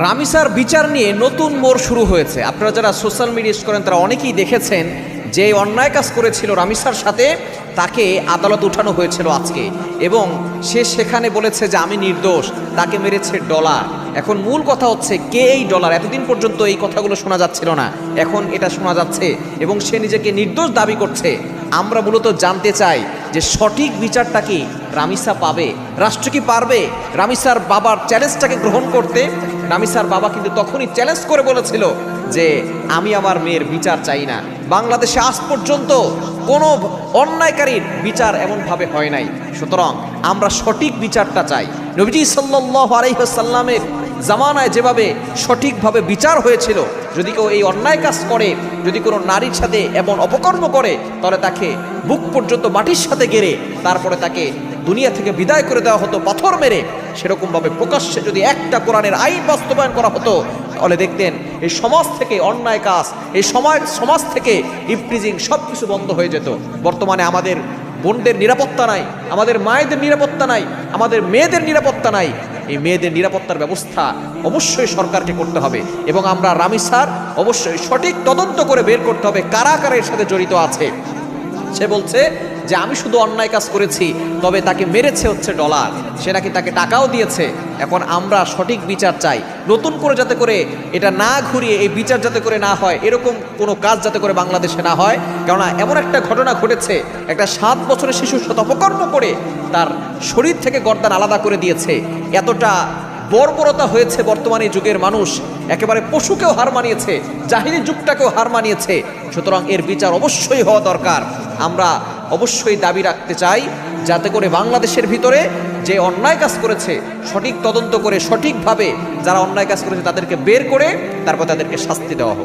রামিসার বিচার নিয়ে নতুন মোড় শুরু হয়েছে। আপনারা যারা সোশ্যাল মিডিয়া ইউজ করেন তারা অনেকেই দেখেছেন যে অন্যায় কাজ করেছিল রামিসার সাথে, তাকে আদালত উঠানো হয়েছিল আজকে, এবং সে সেখানে বলেছে যে আমি নির্দোষ, তাকে মেরেছে ডলার। এখন মূল কথা হচ্ছে কে এই ডলার? এতদিন পর্যন্ত এই কথাগুলো শোনা যাচ্ছিল না, এখন এটা শোনা যাচ্ছে এবং সে নিজেকে নির্দোষ দাবি করছে। আমরা মূলত জানতে চাই যে সঠিক বিচারটা কি রামিসা পাবে? রাষ্ট্র কি পারবে রামিসার বাবার চ্যালেঞ্জটাকে গ্রহণ করতে? রামিসার বাবা কিন্তু তখনই চ্যালেঞ্জ করে বলেছিল যে আমি আমার মেয়ের বিচার চাই না। বাংলাদেশে আজ পর্যন্ত কোনো অন্যায়কারীর বিচার এমনভাবে হয় নাই। সুতরাং আমরা সঠিক বিচারটা চাই। নবীজি সাল্লাল্লাহু আলাইহি ওয়াসাল্লামের জামানায় যেভাবে সঠিকভাবে বিচার হয়েছিল, যদি কেউ এই অন্যায় কাজ করে, যদি কোনো নারীর সাথে এমন অপকর্ম করে, তাহলে তাকে বুক পর্যন্ত মাটির সাথে গেড়ে তারপরে তাকে দুনিয়া থেকে বিদায় করে দেওয়া হতো পাথর মেরে। সেরকমভাবে প্রকাশ্যে যদি একটা কোরআনের আইন বাস্তবায়ন করা হতো, তাহলে দেখতেন এই সমাজ থেকে অন্যায় কাজ, এই সমাজ থেকে ইভটিজিং সব কিছু বন্ধ হয়ে যেত। বর্তমানে আমাদের বোনদের নিরাপত্তা নাই, আমাদের মায়েদের নিরাপত্তা নাই, আমাদের মেয়েদের নিরাপত্তা নাই। এই মেয়েদের নিরাপত্তার ব্যবস্থা অবশ্যই সরকারকে করতে হবে, এবং আমরা রামিসার অবশ্যই সঠিক তদন্ত করে বের করতে হবে কারা কারা এর সাথে জড়িত আছে। সে বলছে যে আমি শুধু অন্যায় কাজ করেছি, তবে তাকে মেরেছে হচ্ছে ডলার, সে নাকি তাকে টাকাও দিয়েছে। এখন আমরা সঠিক বিচার চাই, নতুন করে যাতে করে এটা না ঘুরিয়ে এই বিচার যাতে করে না হয়, এরকম কোনো কাজ যাতে করে বাংলাদেশে না হয়। কেননা এমন একটা ঘটনা ঘটেছে, একটা 7 বছরের শিশুর সাথে অপকর্ম করে তার শরীর থেকে গর্দান আলাদা করে দিয়েছে। এতটা বর্বরতা হয়েছে বর্তমানে যুগের মানুষ একেবারে পশুকেও হার মানিয়েছে, জাহিলি যুগটাকেও হার মানিয়েছে। সুতরাং এর বিচার অবশ্যই হওয়া দরকার। আমরা অবশ্যই দাবি রাখতে চাই যাতে করে বাংলাদেশের ভিতরে যে অন্যায় কাজ করেছে সঠিক তদন্ত করে সঠিকভাবে যারা অন্যায় কাজ করেছে তাদেরকে বের করে তারপর তাদেরকে শাস্তি দেওয়া হোক।